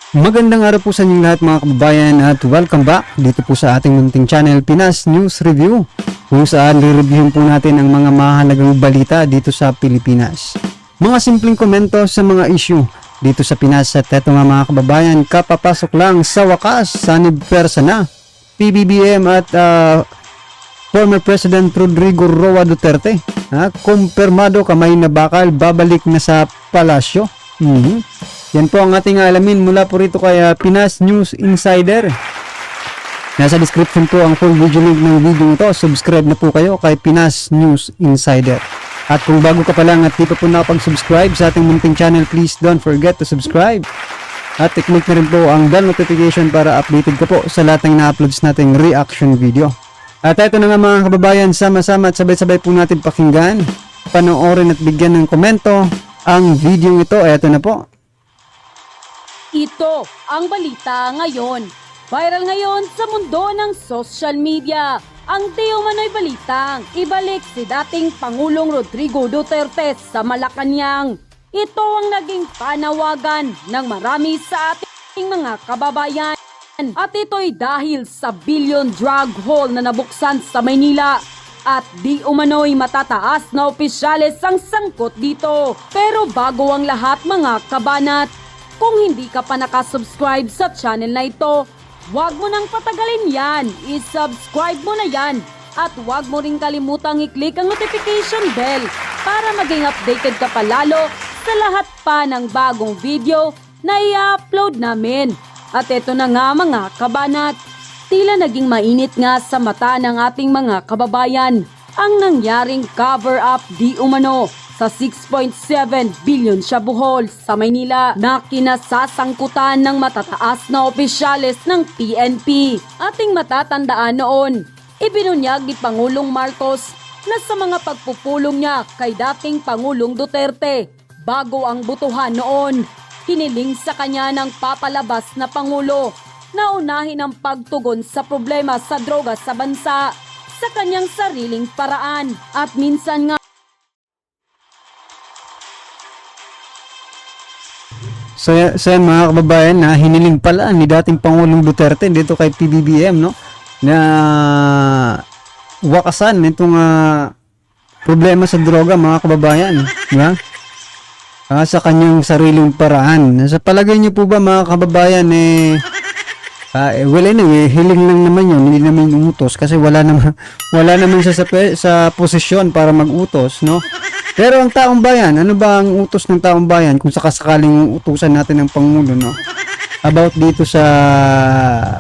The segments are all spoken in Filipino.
Magandang araw po sa inyong lahat mga kababayan at welcome back dito po sa ating munting channel Pinas News Review, kung saan re-reviewin po natin ang mga mahalagang balita dito sa Pilipinas. Mga simpleng komento sa mga issue dito sa Pinas at eto nga mga kababayan, kapapasok lang sa wakas sanib pwersa na PBBM at former President Rodrigo Roa Duterte. Kumpirmado kamay na bakal babalik na sa palasyo. Yan po ang ating alamin mula po rito kay Pinas News Insider. Nasa description po ang full video link ng video ito. Subscribe na po kayo kay Pinas News Insider. At kung bago ka pa lang at di pa po nakapag-subscribe sa ating munting channel, please don't forget to subscribe. At i-click na rin po ang bell notification para updated ka po sa lahat ng na-uploads nating reaction video. At ito na nga mga kababayan, sama-sama at sabay-sabay po natin pakinggan, panoorin at bigyan ng komento ang video ito. Ito na po. Ito ang balita ngayon. Viral ngayon sa mundo ng social media. Ang di umano'y balitang ibalik si dating Pangulong Rodrigo Duterte sa Malacanang. Ito ang naging panawagan ng marami sa ating mga kababayan. At ito'y dahil sa billion drug haul na nabuksan sa Maynila. At di umano'y matataas na opisyales ang sangkot dito. Pero bago ang lahat mga kabanat, kung hindi ka pa nakasubscribe sa channel na ito, huwag mo nang patagalin yan. I-subscribe mo na yan. At huwag mo rin kalimutang i-click ang notification bell para maging updated ka palalo sa lahat pa ng bagong video na i-upload namin. At ito na nga mga kabanat, tila naging mainit nga sa mata ng ating mga kababayan ang nangyaring cover-up di umano sa 6.7 billion shabu haul sa Maynila na kinasasangkutan ng matataas na opisyales ng PNP. Ating matatandaan noon, ibinunyag ni Pangulong Marcos na sa mga pagpupulong niya kay dating Pangulong Duterte bago ang butuhan noon, hiniling sa kanya ng papalabas na Pangulo na unahin ang pagtugon sa problema sa droga sa bansa sa kanyang sariling paraan at minsan nga So yan mga kababayan, na hiniling pala ni dating Pangulong Duterte dito kay PBBM, no, na wakasan itong problema sa droga mga kababayan, di ba? Sa kanyang sariling paraan. Sa palagay niyo po ba mga kababayan, well anyway, hiling lang naman yun, hindi naman umutos kasi wala naman siya sa posisyon para mag-utos, no? Pero ang taong bayan, ano ba ang utos ng taong bayan kung sakasakaling utusan natin ng Pangulo, no? About dito sa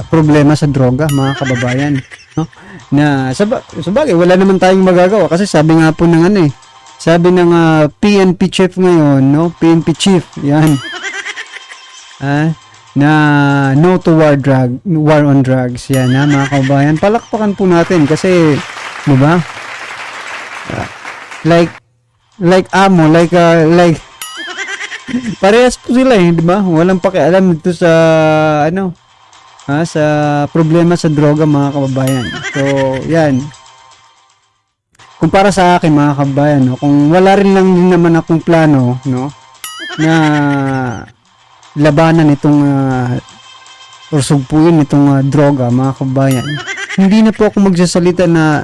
problema sa droga, mga kababayan, no? Na sabagay, wala naman tayong magagawa kasi sabi nga po ng sabi ng PNP chief ngayon, no? PNP chief, yan. Na no to war on drugs, yan mga kababayan. Palakpakan po natin kasi, di ba? Like parehas po sila di ba? Walang pakialam dito sa sa problema sa droga mga kababayan. So, yan. Kumpara sa akin mga kababayan, no, kung wala rin lang din naman akong plano, no, na labanan itong or sugpuin itong droga mga kababayan, hindi na po ako magsasalita na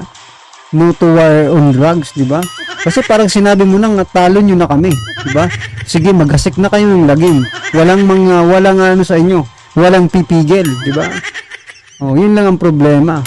no to war on drugs, di ba? Kasi parang sinabi mo nang talo nyo na kami, di ba? Sige, maghasik na kayo ng lagim. Walang ano sa inyo, walang pipigil, di ba? Oh, yun lang ang problema.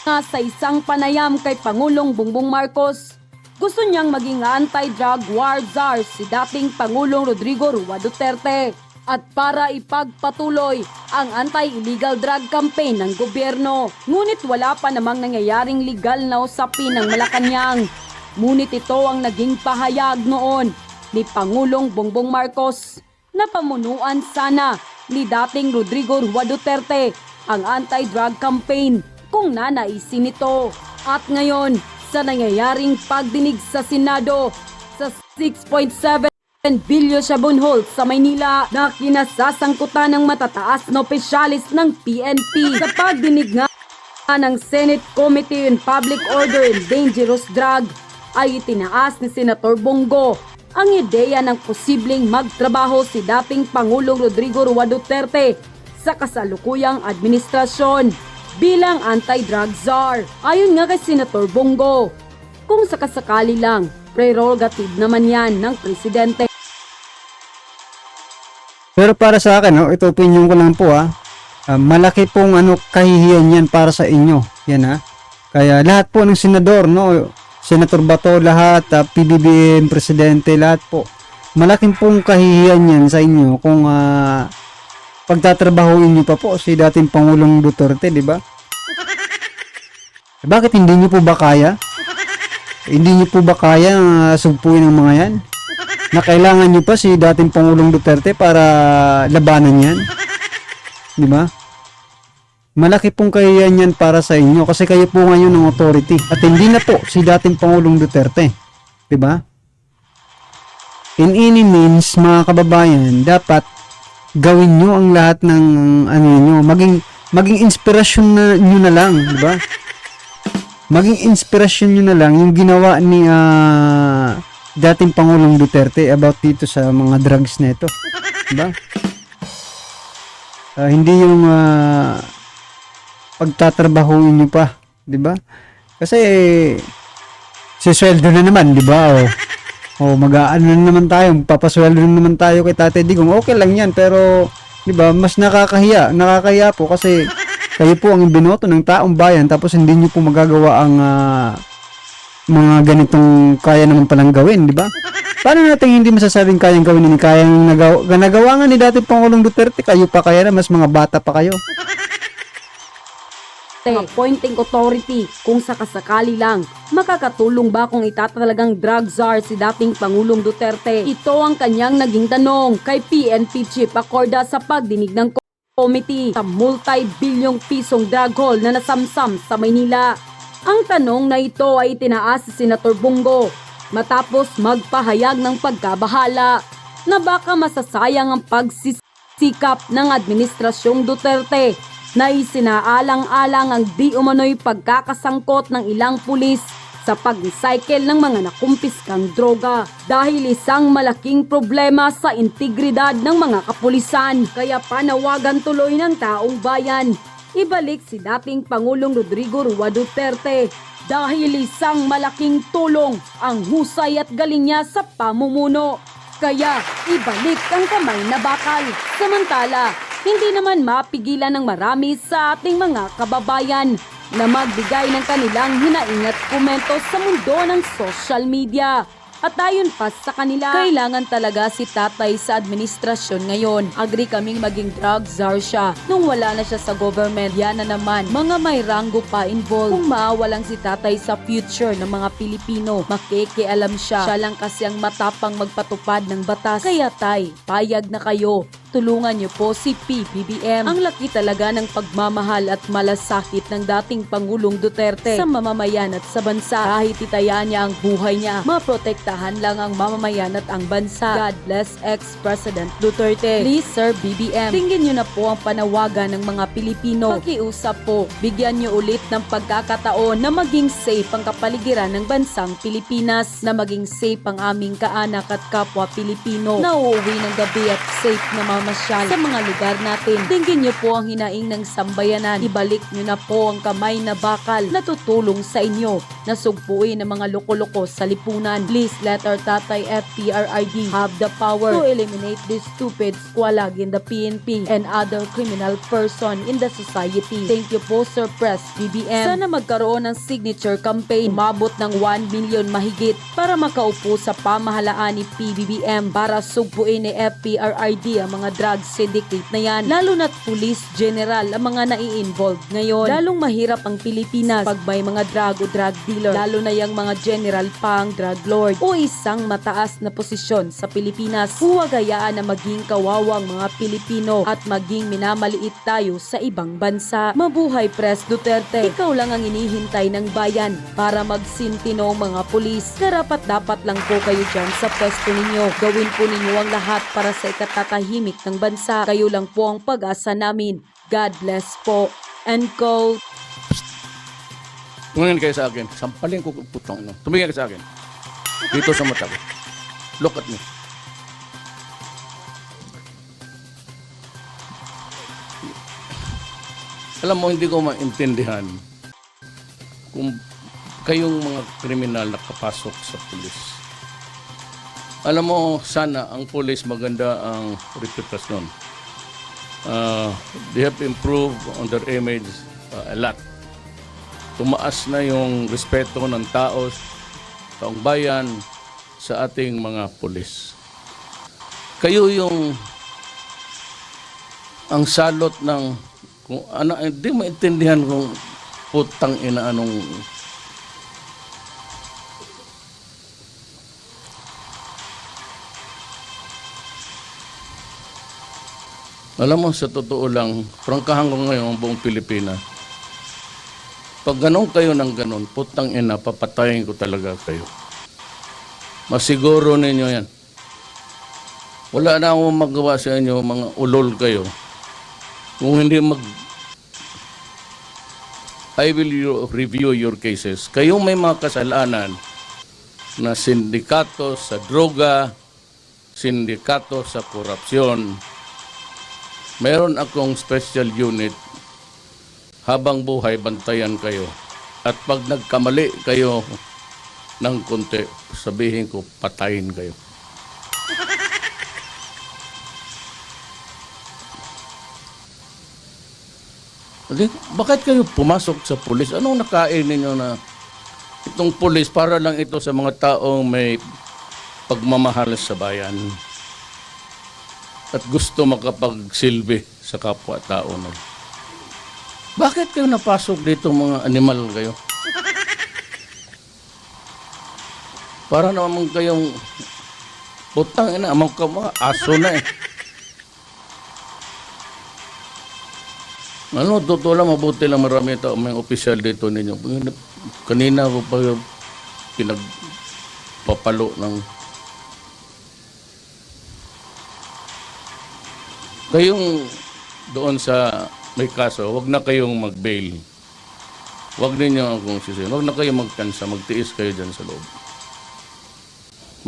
sa isang panayam kay Pangulong Bongbong Marcos, gusto niyang maging anti-drug war czar si dating Pangulong Rodrigo Roa Duterte at para ipagpatuloy ang anti-illegal drug campaign ng gobyerno. Ngunit wala pa namang nangyayaring legal na usapin ng Malacanang. Ngunit ito ang naging pahayag noon ni Pangulong Bongbong Marcos na pamunuan sana ni dating Rodrigo Roa Duterte ang anti-drug campaign kung nanaisin nito. At ngayon, sa nangyayaring pagdinig sa Senado sa 6.7 billion shabu haul sa Maynila na kinasasangkutan ng matataas na opisyalis ng PNP sa pagdinig nga ng Senate Committee on Public Order and Dangerous Drug ay itinaas ni Senator Bongo ang ideya ng posibleng magtrabaho si dating Pangulong Rodrigo Roa Duterte sa kasalukuyang administrasyon bilang anti-drug czar. Ayon nga kay Senator Bongo, kung sakasakali lang, prerogative naman yan ng presidente. Pero para sa akin, no, ito opinion ko lang po malaki pong kahihiyan yan para sa inyo. Yan Kaya lahat po ng senador, no, Senator Bato, lahat, PBBM, presidente, lahat po. Malaking pong kahihiyan yan sa inyo kung pagtatrabahuin niyo pa po si dating Pangulong Duterte, di ba? Bakit hindi niyo po ba kaya? Hindi niyo po ba kaya sugpuin ang mga yan? Na kailangan niyo pa si dating Pangulong Duterte para labanan yan? Di ba? Malaki pong kahihiyan yan para sa inyo kasi kayo po ngayon ng authority at hindi na po si dating Pangulong Duterte. Di ba? In any means, mga kababayan, dapat gawin nyo ang lahat ng nyo, maging inspirasyon nyo na lang, di ba? Maging inspirasyon nyo na lang yung ginawa ni dating Pangulong Duterte about dito sa mga drugs na ito. Di ba? Hindi yung pagtatrabahuin nyo pa, di ba? Kasi sisweldo na naman, di ba? Mag-aano na naman tayo, papasweldo na naman tayo kay Tatay Digong. Okay lang yan, pero di ba, mas nakakahiya po kasi kayo po ang binoto ng taong bayan tapos hindi niyo po magagawa ang mga ganitong kaya naman palang gawin, di ba? Paano natin hindi masasabing kayang gawin ni kayang nagawa nga ni dating Pangulong Duterte, kayo pa kaya na mas mga bata pa kayo. Appointing authority kung sakasakali lang, makakatulong ba kung itatalagang drug czar si dating Pangulong Duterte? Ito ang kanyang naging tanong kay PNP Chief Acorda sa pagdinig ng committee sa multi-bilyong pisong drug haul na nasamsam sa Maynila. Ang tanong na ito ay tinaas si Senator Bongo matapos magpahayag ng pagkabahala na baka masasayang ang pagsisikap ng Administrasyong Duterte na isinaalang-alang ang di umano'y pagkakasangkot ng ilang pulis sa pag-recycle ng mga nakumpiskang droga dahil isang malaking problema sa integridad ng mga kapulisan. Kaya panawagan tuloy ng taong bayan, ibalik si dating Pangulong Rodrigo Roa Duterte dahil isang malaking tulong ang husay at galing niya sa pamumuno. Kaya ibalik ang kamay na bakal. Samantala, hindi naman mapigilan ng marami sa ating mga kababayan na magbigay ng kanilang hinaing at komento sa mundo ng social media. At ayon pa sa kanila, kailangan talaga si tatay sa administrasyon ngayon. Agree kaming maging drug czar siya. Nung wala na siya sa government, yan na naman, mga may ranggo pa involved. Kung maawalang si tatay sa future ng mga Pilipino, makikialam siya. Siya lang kasi ang matapang magpatupad ng batas. Kaya tay, payag na kayo. Tulungan niyo po si PBBM. Ang laki talaga ng pagmamahal at malasakit ng dating Pangulong Duterte sa mamamayan at sa bansa. Kahit itayaan niya ang buhay niya, maprotektahan lang ang mamamayan at ang bansa. God bless ex-President Duterte. Please Sir BBM, tingin niyo na po ang panawagan ng mga Pilipino. Pakiusap po, bigyan niyo ulit ng pagkakataon na maging safe ang kapaligiran ng bansang Pilipinas, na maging safe ang aming kaanak at kapwa Pilipino na uuwi ng gabi at safe na mamasyal sa mga lugar natin. Tingin niyo po ang hinaing ng sambayanan. Ibalik niyo na po ang kamay na bakal na tutulong sa inyo na sugpuin ang mga loko-loko sa lipunan. Please let our tatay FPRRD have the power to eliminate this stupid squalag in the PNP and other criminal person in the society. Thank you po Sir Press BBM. Sana magkaroon ng signature campaign umabot ng 1 million mahigit para makaupo sa pamahalaan ni PBBM para sugpuin ni FPRRD ang mga drug syndicate na yan, lalo na't police general ang mga nai-involved ngayon. Lalong mahirap ang Pilipinas pag may mga drug o drug dealer, lalo na yung mga general pang drug lord o isang mataas na posisyon sa Pilipinas. Huwag hayaan na maging kawawang mga Pilipino at maging minamaliit tayo sa ibang bansa. Mabuhay Pres Duterte! Ikaw lang ang inihintay ng bayan para magsintino mga pulis. Karapat-dapat lang po kayo dyan sa pwesto ninyo. Gawin po ninyo ang lahat para sa ikatatahimik ng bansa. Kayo lang po ang pag-asa namin. God bless po. End quote. Tumingin kayo sa akin. Sampalin ko putong ino. Tumingin kayo sa akin. Dito sa mata ko. Look at me. Alam mo, hindi ko maintindihan kung kayong mga kriminal nakapasok sa pulis. Alam mo, sana ang pulis maganda ang reputasyon. They have improved on their image a lot. Tumaas na yung respeto ng tao, taong bayan sa ating mga pulis. Kayo yung ang salot ng kung ano, hindi maintindihan kung putang ina anong alam mo, sa totoo lang, prangkahan ko ngayon ang buong Pilipinas. Pag ganun kayo ng ganun, putang ina, papatayin ko talaga kayo. Masiguro ninyo yan. Wala na akong magawa sa inyo, mga ulol kayo. Kung hindi I will review your cases. Kayong may mga kasalanan na sindikato sa droga, sindikato sa korupsyon, meron akong special unit, habang buhay, bantayan kayo. At pag nagkamali kayo ng konti, sabihin ko, patayin kayo. Bakit kayo pumasok sa pulis? Anong nakain ninyo na itong pulis para lang ito sa mga taong may pagmamahal sa bayan at gusto makapagsilbi sa kapwa-tao na. Bakit kayo napasok dito mga animal kayo? Para naman kayong putang ina, amang ka mga aso na eh. Ano, totoo lang, mabuti lang marami tao, may opisyal dito ninyo. Kanina ko pa pinagpapalo ng kayong doon sa may kaso, wag na kayong mag-bail. Wag ninyo akong sisihin. Wag na kayong magkansa, magtiis kayo dyan sa loob.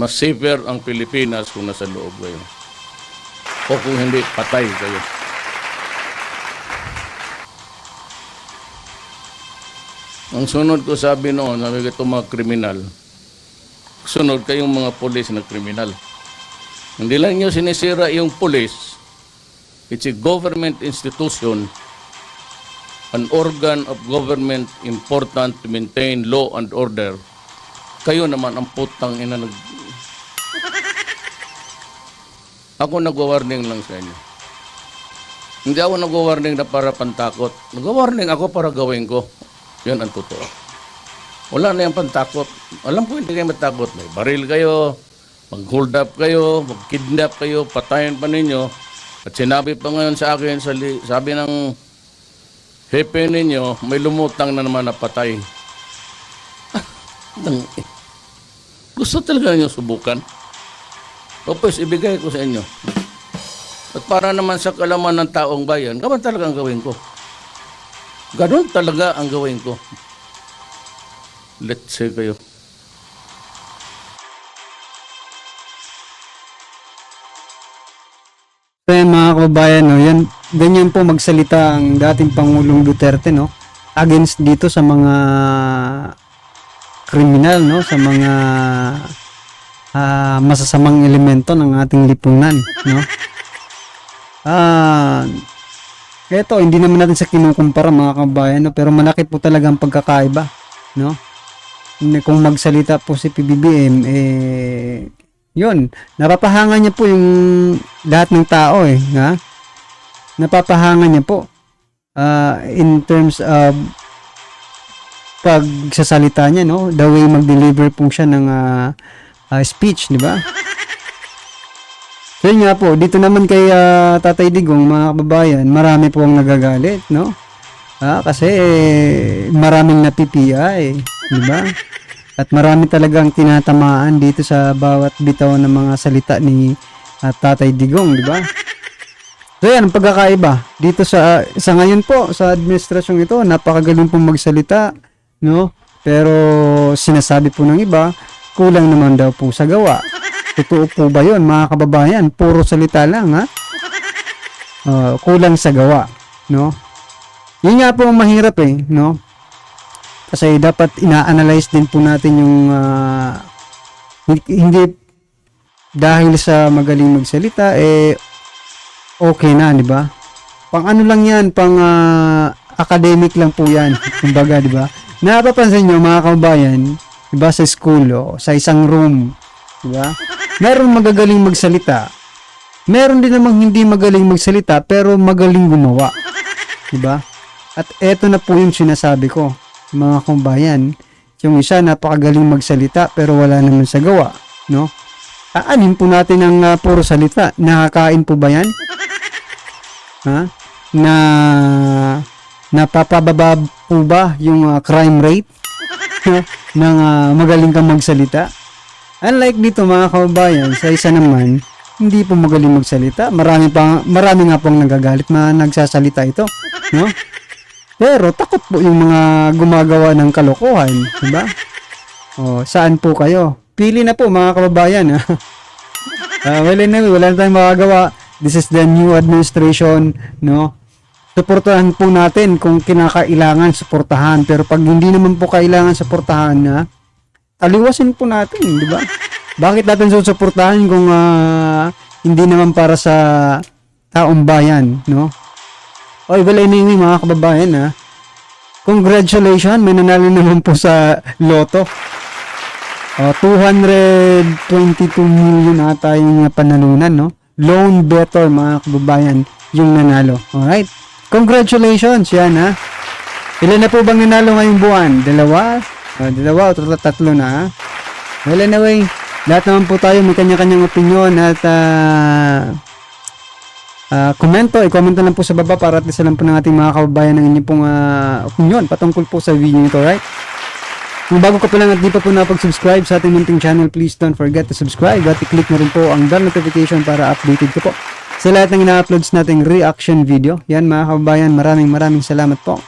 Mas safer ang Pilipinas kung nasa loob kayo. O kung hindi, patay kayo. Ang sunod ko sabi noon, sabi ko itong mga kriminal, sunod kayong mga pulis na kriminal. Hindi lang nyo sinisira yung pulis. It's a government institution, an organ of government important to maintain law and order. Kayo naman ang putang ina Ako nagwa-warning lang sa inyo. Hindi ako nagwa-warning na para pantakot. Nagwa-warning ako para gawin ko. Yan ang totoo. Wala na yung pantakot. Alam ko hindi kayo matakot. May baril kayo, mag-hold up kayo, mag-kidnap kayo, patayin pa ninyo. At sinabi pa ngayon sa akin, sabi ng hepe ninyo, may lumutang na naman na patay. Gusto talaga ninyo subukan? O pues, ibigay ko sa inyo. At para naman sa kalaman ng taong bayan, gaman talaga ang gawin ko. Ganon talaga ang gawin ko. Let's say kayo. So yan, mga kababayan, no, yan, ganyan po magsalita ang dating Pangulong Duterte, no, against dito sa mga kriminal, no, sa mga masasamang elemento ng ating lipunan, no. Ito, hindi naman natin sa kinukumpara, mga kababayan, no, pero malaki po talaga ang pagkakaiba, no. Kung magsalita po si PBBM, yun, napapahangan niya po yung lahat ng tao ha? Napapahangan niya po in terms of pagsasalita niya, no? The way mag-deliver po siya ng speech, di ba? So yun nga po, dito naman kay Tatay Digong, mga kababayan, marami po ang nagagalit, no? Kasi maraming na-PPI, di ba? At marami talagang tinatamaan dito sa bawat bitaw ng mga salita ni Tatay Digong, di ba? So yan, ang pagkakaiba dito sa ngayon po sa administrasyong ito, napakagaling pong magsalita, no? Pero sinasabi po ng iba, kulang naman daw po sa gawa. Totoo po ba yun mga kababayan? Puro salita lang ha? Kulang sa gawa, no? Yun nga po ang mahirap no? Kasi dapat ina-analyze din po natin yung hindi dahil sa magaling magsalita okay na, di ba? Pang ano lang yan, pang academic lang po yan, kumbaga, di ba? Napapansin nyo mga kababayan, di ba, sa school sa isang room, di ba? Meron magagaling magsalita. Meron din namang hindi magaling magsalita pero magaling gumawa. Di ba? At eto na po yung sinasabi ko, mga kababayan. Yung isa napakagaling magsalita pero wala naman sa gawa, no? Aanin po natin ang puro salita. Nakakain po ba yan? Ha? Napapababa po ba yung crime rate ng magaling kang magsalita? Unlike dito mga kababayan, sa isa naman hindi po magaling magsalita. Marami nga pong nagagalit na nagsasalita ito, no? Pero takot po yung mga gumagawa ng kalokohan, di ba? Saan po kayo? Pili na po mga kababayan. Well, anyway, wala na tayong magagawa. This is the new administration, no? Suportahan po natin kung kinakailangan suportahan. Pero pag hindi naman po kailangan suportahan, aliwasin po natin, di ba? Bakit natin susuportahan kung hindi naman para sa taong bayan, no? Well, anyway, mga kababayan, congratulations, may nanalo naman po sa loto. 222 million ata yung panalunan, no? Loan better, mga kababayan, yung nanalo. Alright? Congratulations, yan, ha? Ilan na po bang nanalo ngayong buwan? Dalawa o tatlo na, ha? Well, anyway, lahat naman po tayo may kanya-kanyang opinion at i-comment na lang po sa baba para at least alam po ng ating mga kababayan ng inyong pong opinion patungkol po sa video nito, right? Kung bago ka pa lang at di pa po napag-subscribe sa ating munting channel, please don't forget to subscribe at i-click na rin po ang bell notification para updated ka po sa lahat ng ina-uploads nating reaction video. Yan mga kababayan, maraming salamat po.